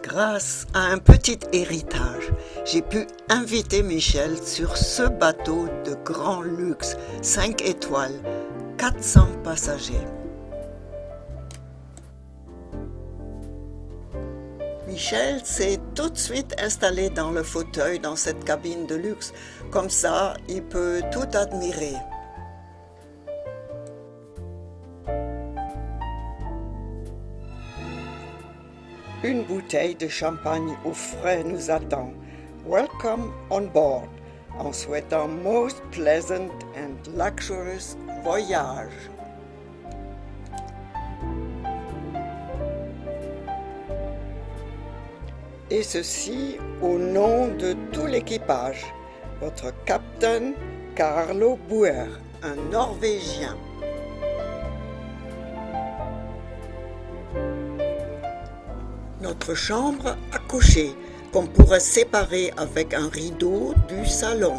Grâce à un petit héritage, j'ai pu inviter Michel sur ce bateau de grand luxe, 5 étoiles, 400 passagers. Michel s'est tout de suite installé dans le fauteuil dans cette cabine de luxe. Comme ça, il peut tout admirer. Une bouteille de champagne au frais nous attend. Welcome on board, en souhaitant most pleasant and luxurious voyage. Et ceci au nom de tout l'équipage. Votre capitaine Carlo Buer, un Norvégien. Notre chambre à coucher, qu'on pourrait séparer avec un rideau du salon.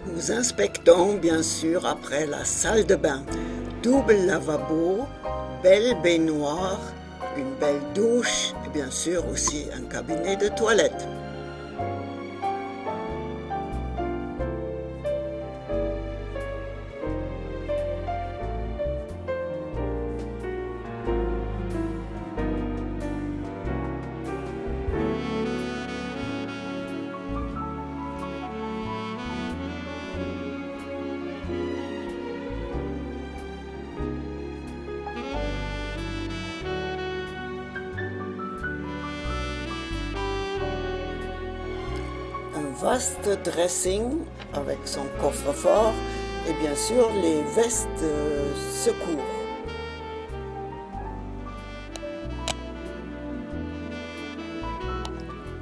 Nous inspectons bien sûr après la salle de bain. Double lavabo, belle baignoire, une belle douche et bien sûr aussi un cabinet de toilette. Vaste dressing avec son coffre-fort et bien sûr les vestes secours.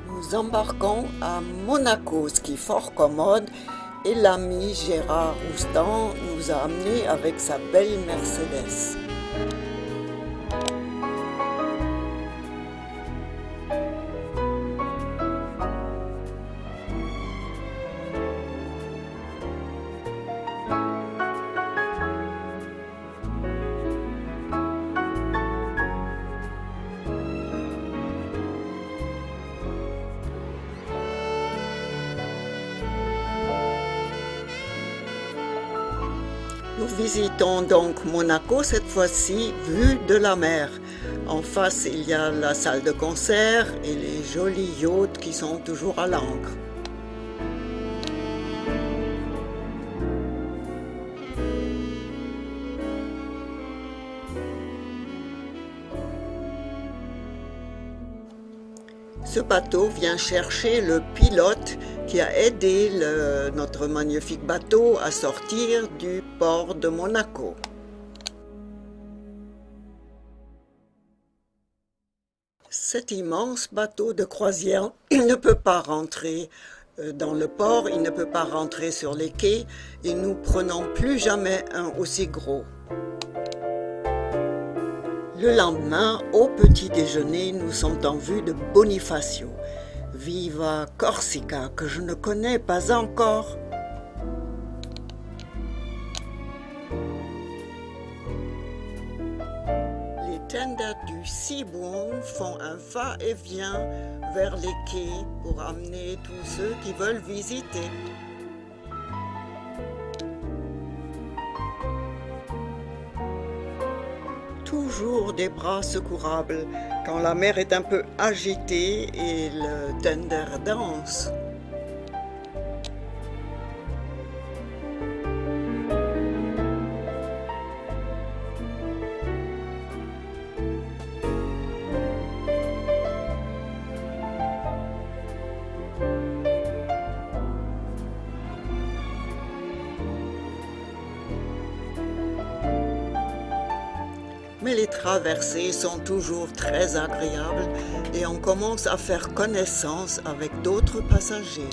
Nous embarquons à Monaco, ce qui est fort commode, et l'ami Gérard Roustan nous a amenés avec sa belle Mercedes. Nous visitons donc Monaco, cette fois-ci vue de la mer. En face, il y a la salle de concert et les jolis yachts qui sont toujours à l'ancre. Ce bateau vient chercher le pilote qui a aidé notre magnifique bateau à sortir du port de Monaco. Cet immense bateau de croisière ne peut pas rentrer dans le port, il ne peut pas rentrer sur les quais et nous prenons plus jamais un aussi gros. Le lendemain, au petit déjeuner, nous sommes en vue de Bonifacio. Viva Corsica, que je ne connais pas encore. Les tenders du Seabourn font un va-et-vient vers les quais pour amener tous ceux qui veulent visiter. Toujours des bras secourables quand la mer est un peu agitée et le tender danse. Mais les traversées sont toujours très agréables et on commence à faire connaissance avec d'autres passagers.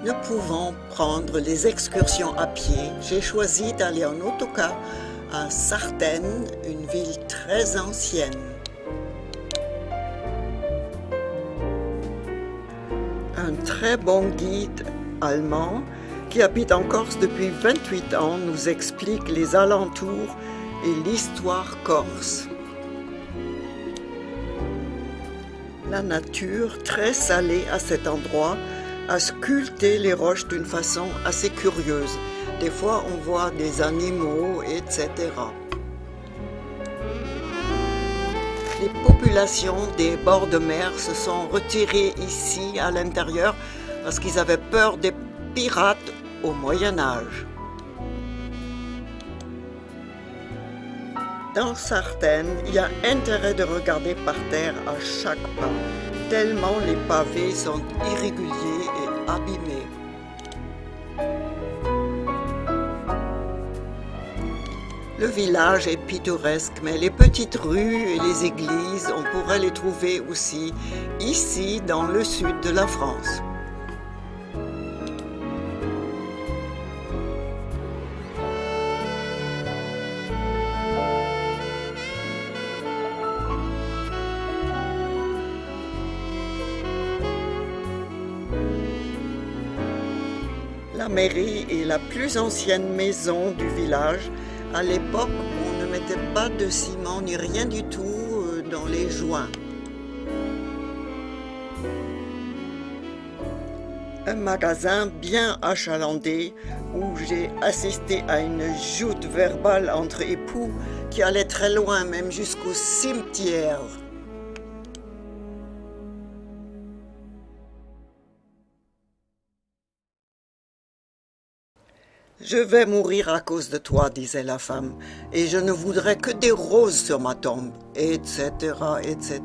Ne pouvant prendre les excursions à pied, j'ai choisi d'aller en autocar à Sartène, une ville très ancienne. Un très bon guide allemand qui habite en Corse depuis 28 ans, nous explique les alentours et l'histoire corse. La nature, très salée à cet endroit, a sculpté les roches d'une façon assez curieuse. Des fois, on voit des animaux, etc. Les populations des bords de mer se sont retirées ici, à l'intérieur, parce qu'ils avaient peur des pirates au Moyen Âge. Dans Sartène, il y a intérêt de regarder par terre à chaque pas, tellement les pavés sont irréguliers et abîmés. Le village est pittoresque, mais les petites rues et les églises, on pourrait les trouver aussi ici, dans le sud de la France. La mairie est la plus ancienne maison du village. À l'époque, on ne mettait pas de ciment ni rien du tout dans les joints. Un magasin bien achalandé où j'ai assisté à une joute verbale entre époux qui allait très loin, même jusqu'au cimetière. « Je vais mourir à cause de toi, disait la femme, et je ne voudrais que des roses sur ma tombe, etc., etc. »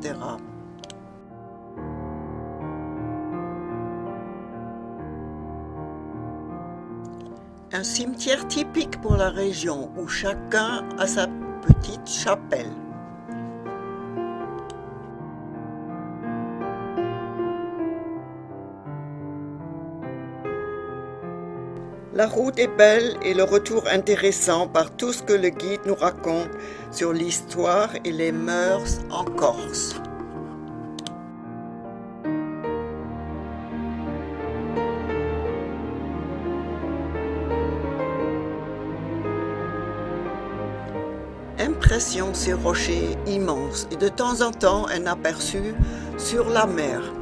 Un cimetière typique pour la région où chacun a sa petite chapelle. La route est belle et le retour intéressant par tout ce que le guide nous raconte sur l'histoire et les mœurs en Corse. Impression ces rochers immenses et de temps en temps un aperçu sur la mer.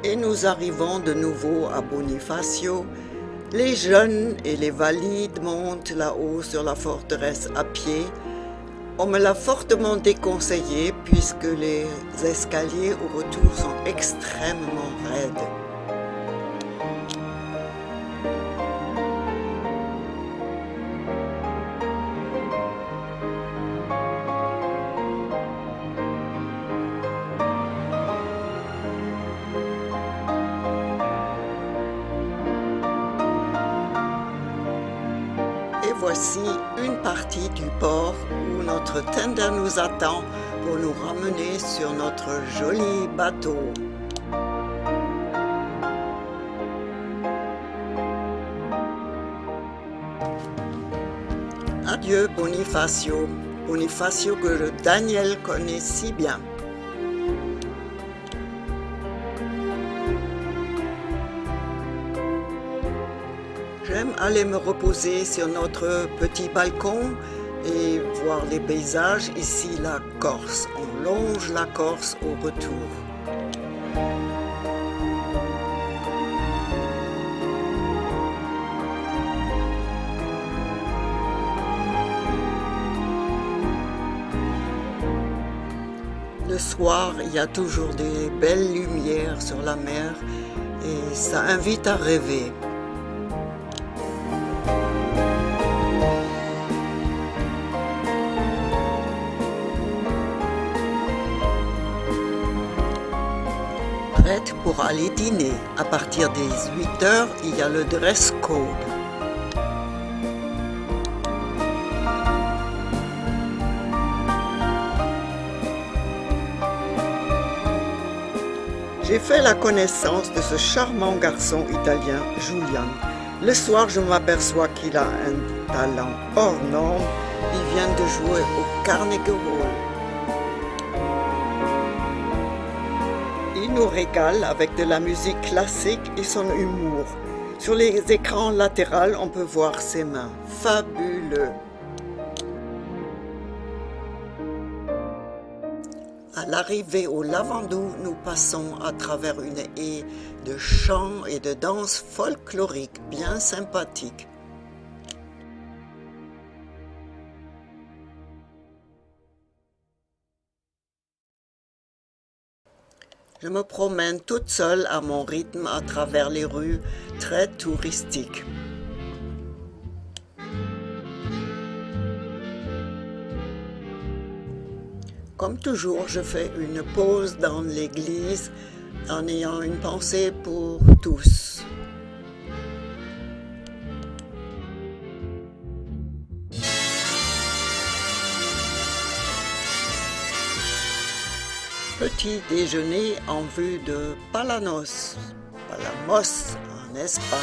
Et nous arrivons de nouveau à Bonifacio. Les jeunes et les valides montent là-haut sur la forteresse à pied. On me l'a fortement déconseillé puisque les escaliers au retour sont extrêmement raides. Voici une partie du port où notre tender nous attend pour nous ramener sur notre joli bateau. Adieu Bonifacio, Bonifacio que Daniel connaît si bien. J'aime aller me reposer sur notre petit balcon et voir les paysages. Ici, la Corse. On longe la Corse au retour. Le soir, il y a toujours des belles lumières sur la mer et ça invite à rêver. prête pour aller dîner. À partir des 8 heures, il y a le dress code. J'ai fait la connaissance de ce charmant garçon italien, Julian. Le soir, je m'aperçois qu'il a un talent hors norme. Il vient de jouer au Carnegie Hall. Il nous régale avec de la musique classique et son humour. Sur les écrans latéraux, on peut voir ses mains. Fabuleux! À l'arrivée au Lavandou, nous passons à travers une haie de chants et de danses folkloriques bien sympathiques. Je me promène toute seule à mon rythme à travers les rues très touristiques. Comme toujours, je fais une pause dans l'église en ayant une pensée pour tous. Petit déjeuner en vue de Palamos en Espagne.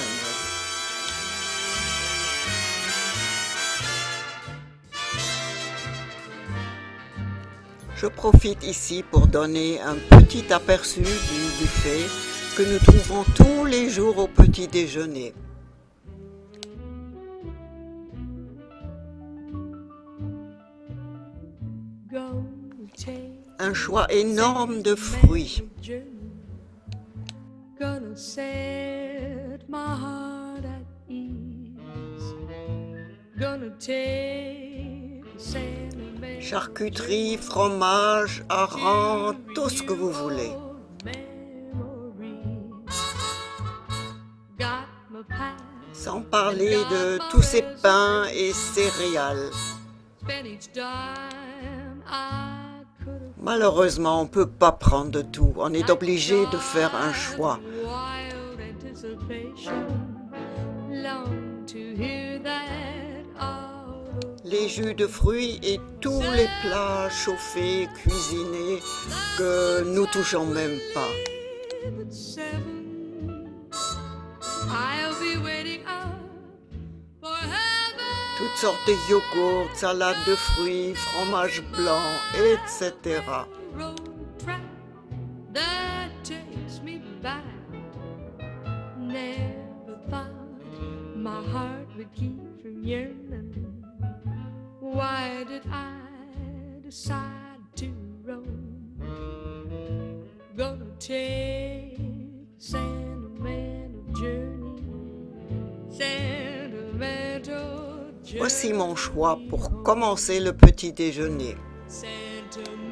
Je profite ici pour donner un petit aperçu du buffet que nous trouvons tous les jours au petit déjeuner. Un choix énorme de fruits. Charcuterie, fromage, hareng, tout ce que vous voulez. Sans parler de tous ces pains et céréales. Malheureusement, on ne peut pas prendre tout. On est obligé de faire un choix. Les jus de fruits et tous les plats chauffés, cuisinés, que nous touchons même pas. Toutes sortes de yogourts, salades de fruits, fromage blanc, etc. Why did I decide to roam? Gonna take a sentimental journey, sentimental journey. Voici mon choix pour commencer le petit déjeuner. Sentimental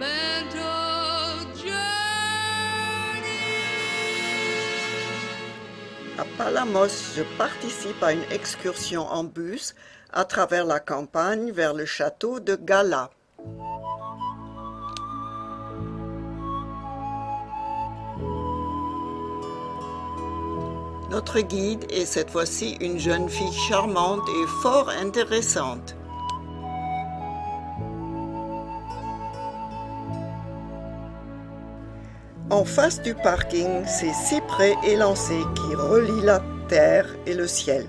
journey. À Palamos, je participe à une excursion en bus à travers la campagne vers le château de Gala. Notre guide est cette fois-ci une jeune fille charmante et fort intéressante. En face du parking, c'est cyprès élancés qui relient la terre et le ciel.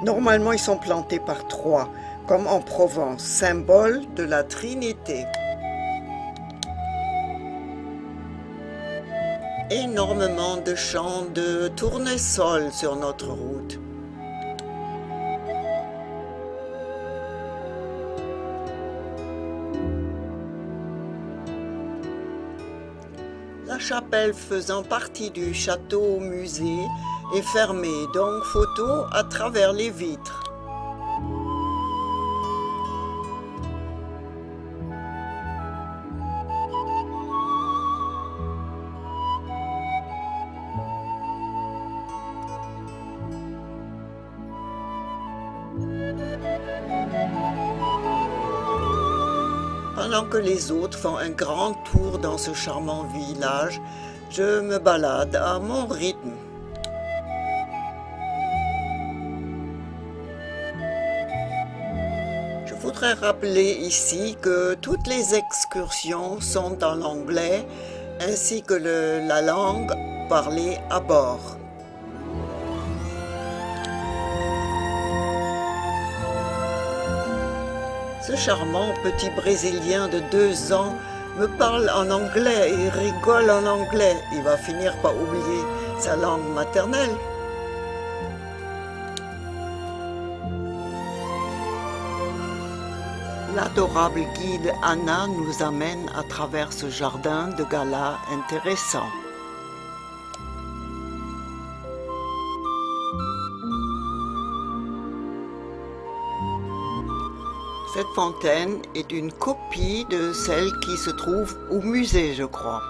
Normalement, ils sont plantés par 3, comme en Provence, symbole de la Trinité. Énormément de champs de tournesol sur notre route. La chapelle faisant partie du château-musée est fermée, donc photo à travers les vitres. Pendant que les autres font un grand tour dans ce charmant village, Je me balade à mon rythme. Je voudrais rappeler ici que toutes les excursions sont en anglais ainsi que la langue parlée à bord. Ce charmant petit Brésilien de 2 ans me parle en anglais et rigole en anglais. Il va finir par oublier sa langue maternelle. L'adorable guide Anna nous amène à travers ce jardin de gala intéressant. Cette fontaine est une copie de celle qui se trouve au musée, je crois.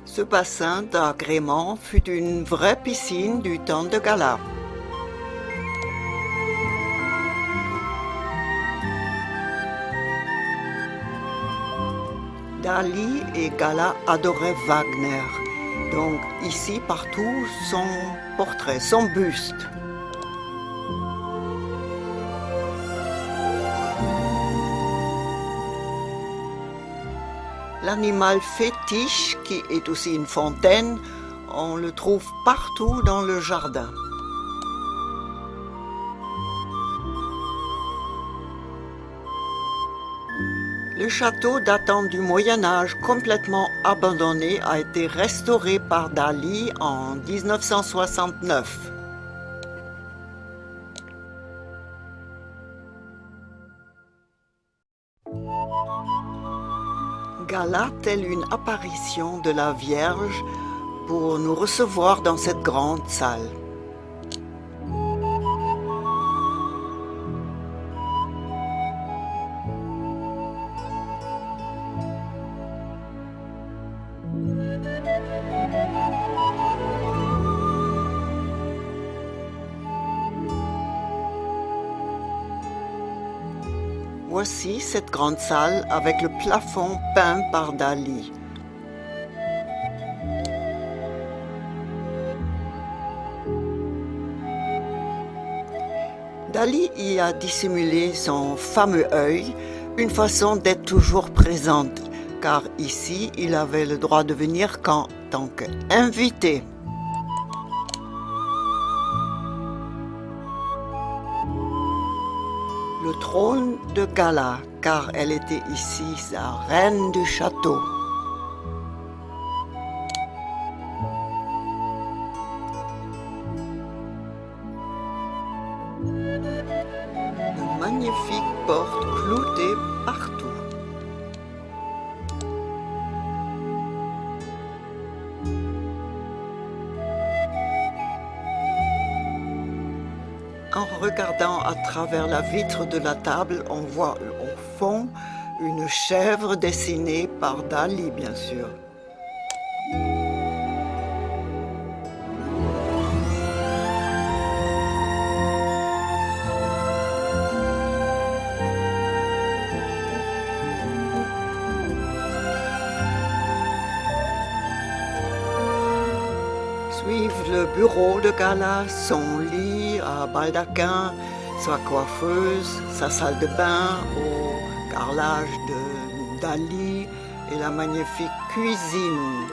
Ce bassin d'agrément fut une vraie piscine du temps de Gala. Dali et Gala adoraient Wagner. Donc ici, partout, son portrait, son buste. L'animal fétiche, qui est aussi une fontaine, on le trouve partout dans le jardin. Le château datant du Moyen-Âge, complètement abandonné, a été restauré par Dali en 1969. Gala, telle une apparition de la Vierge, pour nous recevoir dans cette grande salle. Voici cette grande salle avec le plafond peint par Dali. Dali y a dissimulé son fameux œil, une façon d'être toujours présente, car ici il avait le droit de venir qu'en tant qu'invité. Le trône de Gala, car elle était ici la reine du château. De magnifiques portes cloutées partout. En regardant à travers la vitre de la table, on voit au fond une chèvre dessinée par Dali, bien sûr. Suivent le bureau de Gala, son lit à baldaquin, sa coiffeuse, sa salle de bain au carrelage de Dali et la magnifique cuisine.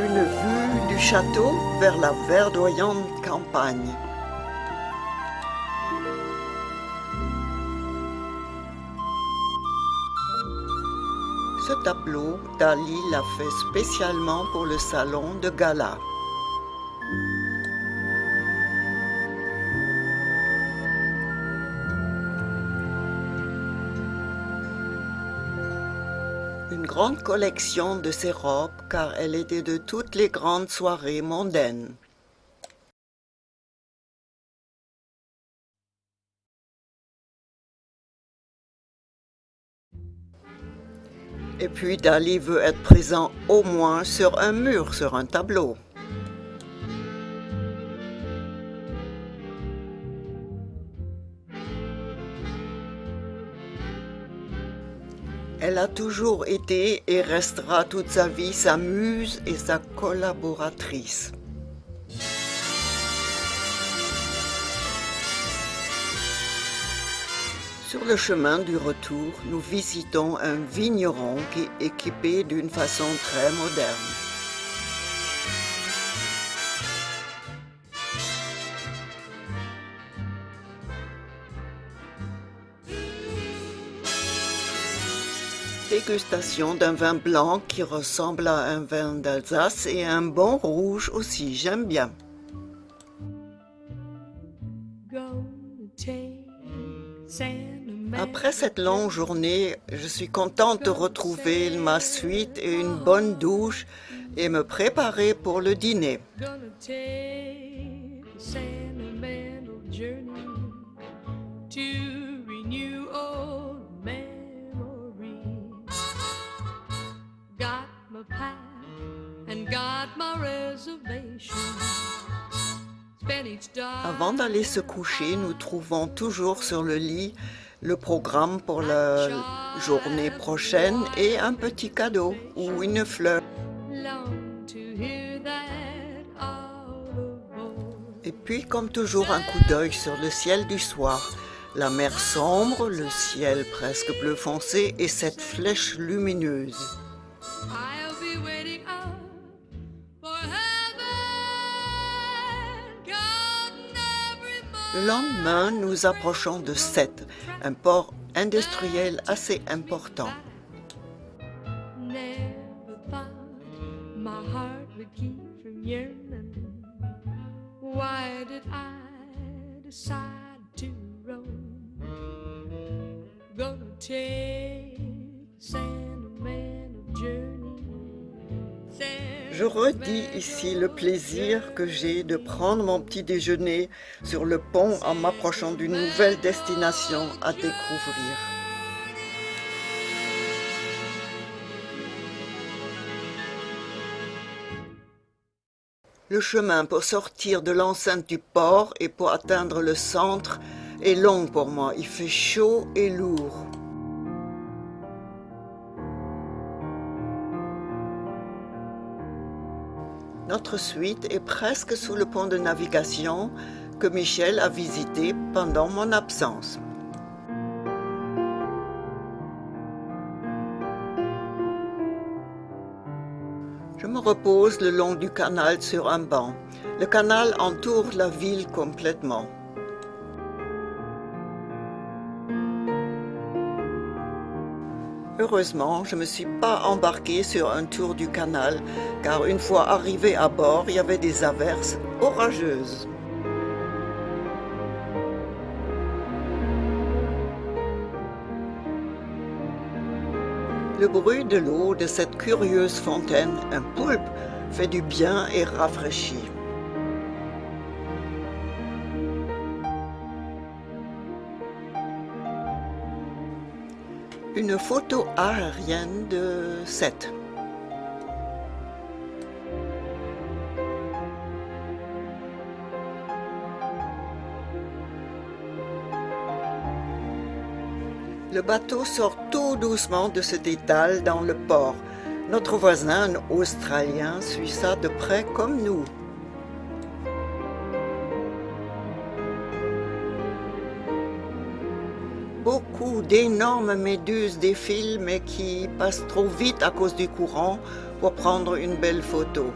Une vue du château vers la verdoyante campagne. Ce tableau, Dali l'a fait spécialement pour le salon de gala. Une grande collection de ses robes car elle était de toutes les grandes soirées mondaines. Et puis Dali veut être présent au moins sur un mur, sur un tableau. Elle a toujours été et restera toute sa vie sa muse et sa collaboratrice. Sur le chemin du retour, nous visitons un vigneron qui est équipé d'une façon très moderne. Dégustation d'un vin blanc qui ressemble à un vin d'Alsace et un bon rouge aussi, j'aime bien. Après cette longue journée, je suis contente de retrouver ma suite et une bonne douche et me préparer pour le dîner. Avant d'aller se coucher, nous trouvons toujours sur le lit le programme pour la journée prochaine et un petit cadeau ou une fleur. Et puis, comme toujours, un coup d'œil sur le ciel du soir. La mer sombre, le ciel presque bleu foncé et cette flèche lumineuse. Le lendemain, nous approchons de Sète, un port industriel assez important. Je redis ici le plaisir que j'ai de prendre mon petit déjeuner sur le pont en m'approchant d'une nouvelle destination à découvrir. Le chemin pour sortir de l'enceinte du port et pour atteindre le centre est long pour moi. Il fait chaud et lourd. Notre suite est presque sous le pont de navigation que Michel a visité pendant mon absence. Je me repose le long du canal sur un banc. Le canal entoure la ville complètement. Heureusement, je ne me suis pas embarquée sur un tour du canal, car une fois arrivé à bord, il y avait des averses orageuses. Le bruit de l'eau de cette curieuse fontaine, un poulpe, fait du bien et rafraîchit. Une photo aérienne de Sète. Le bateau sort tout doucement de cet étal dans le port. Notre voisin australien suit ça de près comme nous. Beaucoup d'énormes méduses défilent mais qui passent trop vite à cause du courant pour prendre une belle photo.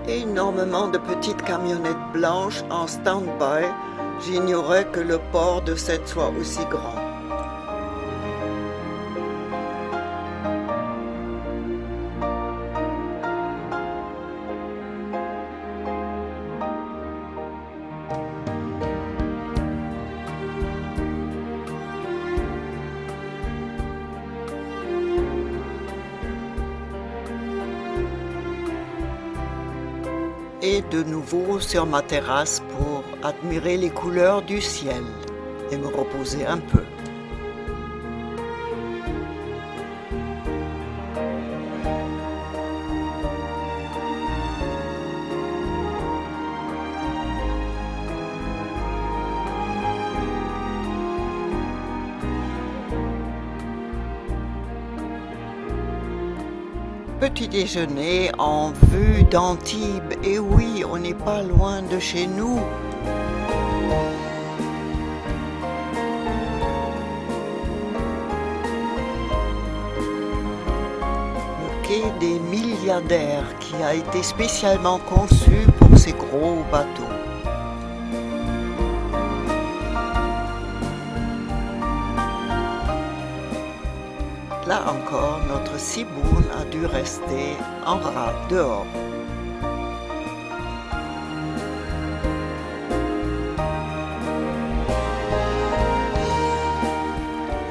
Énormément de petites camionnettes blanches en stand-by. J'ignorais que le port de Sète soit aussi grand. Et de nouveau sur ma terrasse pour admirer les couleurs du ciel et me reposer un peu. Petit déjeuner en vue d'Antibes, et oui, on n'est pas loin de chez nous. Le quai des milliardaires qui a été spécialement conçu pour ces gros bateaux. Là encore, notre ciboule a dû rester en rade dehors.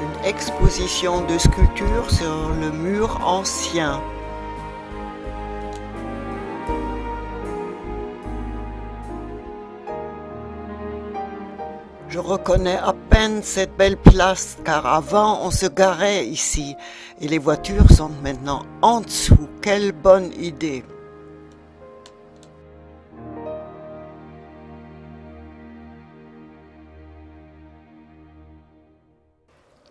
Une exposition de sculptures sur le mur ancien. Je reconnais à peine cette belle place car avant on se garait ici et les voitures sont maintenant en dessous. Quelle bonne idée!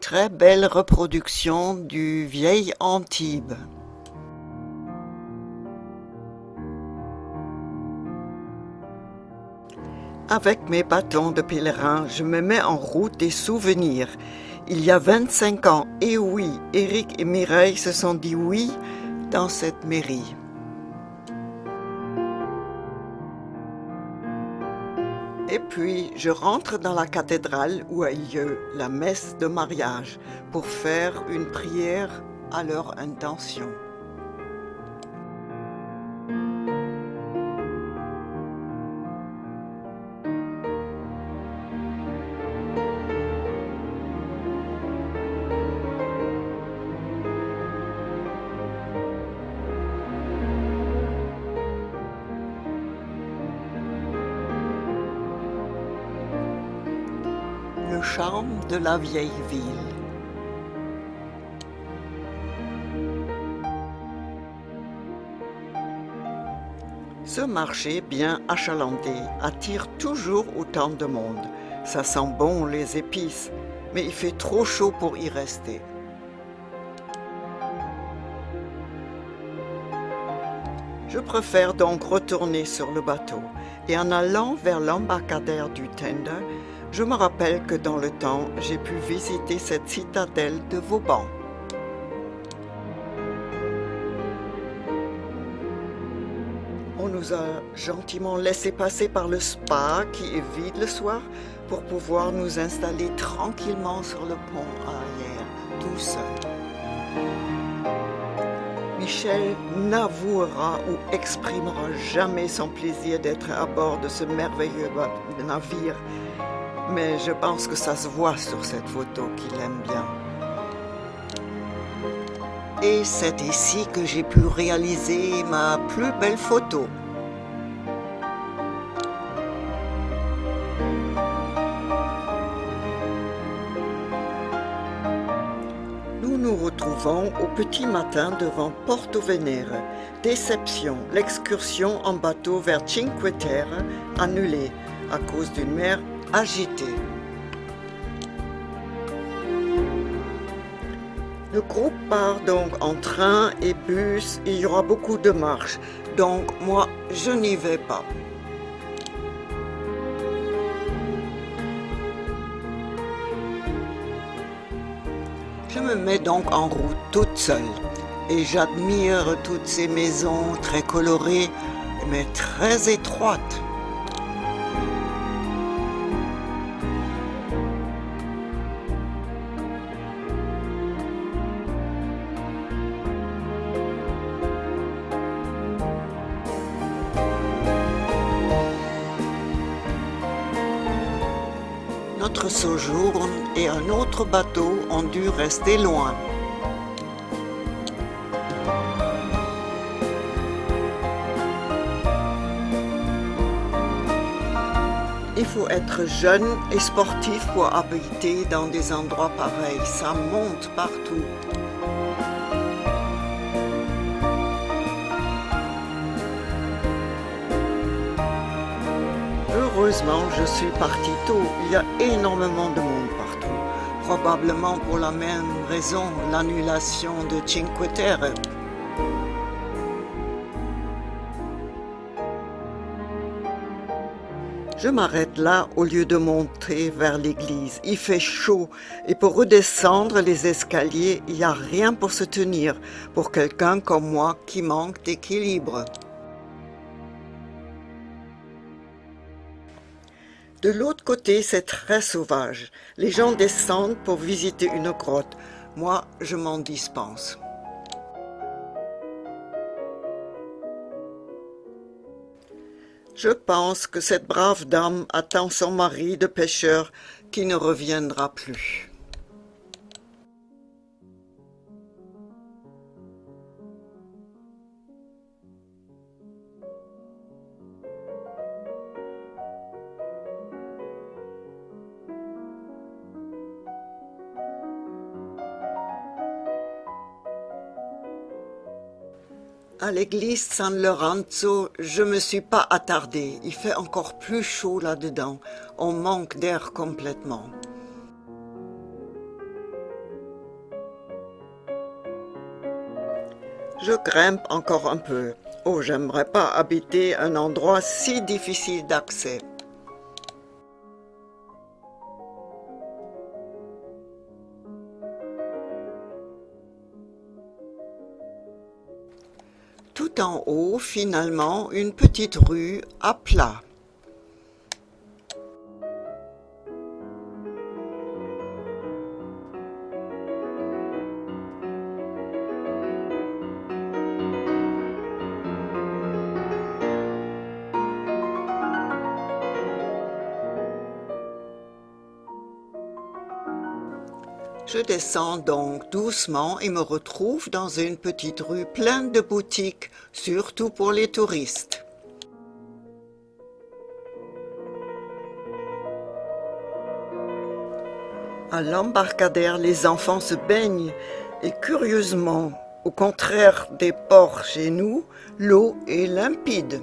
Très belle reproduction du vieil Antibes. Avec mes bâtons de pèlerin, je me mets en route des souvenirs. Il y a 25 ans, et oui, Éric et Mireille se sont dit oui dans cette mairie. Et puis, je rentre dans la cathédrale où a lieu la messe de mariage pour faire une prière à leur intention. Le charme de la vieille ville. Ce marché bien achalandé attire toujours autant de monde. Ça sent bon les épices, mais il fait trop chaud pour y rester. Je préfère donc retourner sur le bateau et en allant vers l'embarcadère du Tender, je me rappelle que dans le temps, j'ai pu visiter cette citadelle de Vauban. On nous a gentiment laissé passer par le spa qui est vide le soir pour pouvoir nous installer tranquillement sur le pont arrière, tout seul. Michel n'avouera ou exprimera jamais son plaisir d'être à bord de ce merveilleux navire, mais je pense que ça se voit sur cette photo qu'il aime bien. Et c'est ici que j'ai pu réaliser ma plus belle photo. Nous nous retrouvons au petit matin devant Porto Venere. Déception, l'excursion en bateau vers Cinque Terre annulée à cause d'une mer agitée. Le groupe part donc en train et bus, il y aura beaucoup de marches, donc moi je n'y vais pas. Je me mets donc en route toute seule et j'admire toutes ces maisons très colorées, mais très étroite. Notre séjour et un autre bateau ont dû rester loin. Il faut être jeune et sportif pour habiter dans des endroits pareils. Ça monte partout. Heureusement, je suis partie tôt. Il y a énormément de monde partout. Probablement pour la même raison, l'annulation de Cinque Terre. Je m'arrête là au lieu de monter vers l'église. Il fait chaud et pour redescendre les escaliers, il n'y a rien pour se tenir pour quelqu'un comme moi qui manque d'équilibre. De l'autre côté, c'est très sauvage. Les gens descendent pour visiter une grotte. Moi, je m'en dispense. Je pense que cette brave dame attend son mari de pêcheur qui ne reviendra plus. À l'église San Lorenzo, je me suis pas attardée. Il fait encore plus chaud là-dedans. On manque d'air complètement. Je grimpe encore un peu. Oh, j'aimerais pas habiter un endroit si difficile d'accès. Tout en haut, finalement, une petite rue à plat. Je descends donc doucement et me retrouve dans une petite rue pleine de boutiques, surtout pour les touristes. À l'embarcadère, les enfants se baignent et curieusement, au contraire des ports chez nous, l'eau est limpide.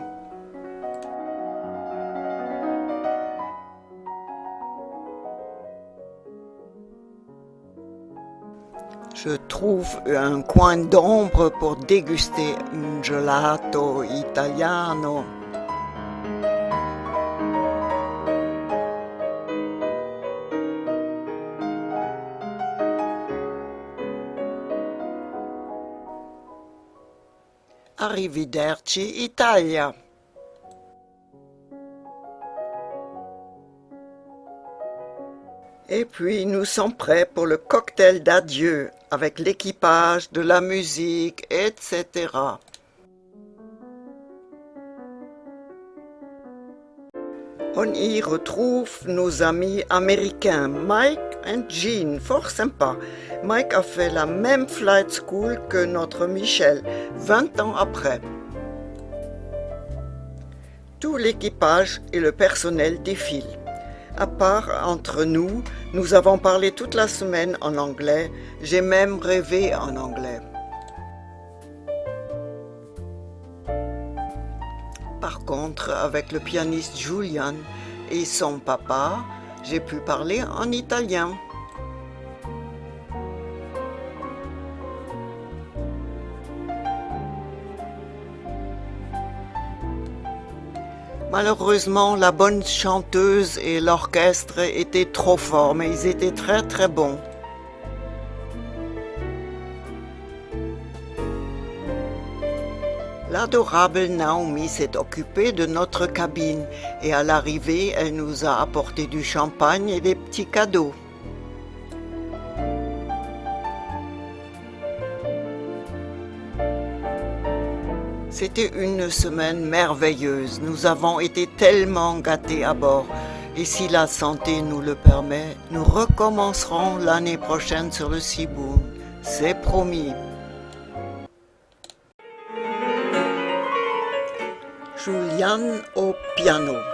Je trouve un coin d'ombre pour déguster un gelato italiano. Arrivederci Italia. Et puis nous sommes prêts pour le cocktail d'adieu avec l'équipage, de la musique, etc. On y retrouve nos amis américains, Mike et Jean, fort sympa. Mike a fait la même flight school que notre Michel, 20 ans après. Tout l'équipage et le personnel défilent. À part entre nous, nous avons parlé toute la semaine en anglais, j'ai même rêvé en anglais. Par contre, avec le pianiste Julian et son papa, j'ai pu parler en italien. Malheureusement, la bonne chanteuse et l'orchestre étaient trop forts, mais ils étaient très très bons. L'adorable Naomi s'est occupée de notre cabine et à l'arrivée, elle nous a apporté du champagne et des petits cadeaux. C'était une semaine merveilleuse. Nous avons été tellement gâtés à bord. Et si la santé nous le permet, nous recommencerons l'année prochaine sur le Seabourn. C'est promis. Julian au piano.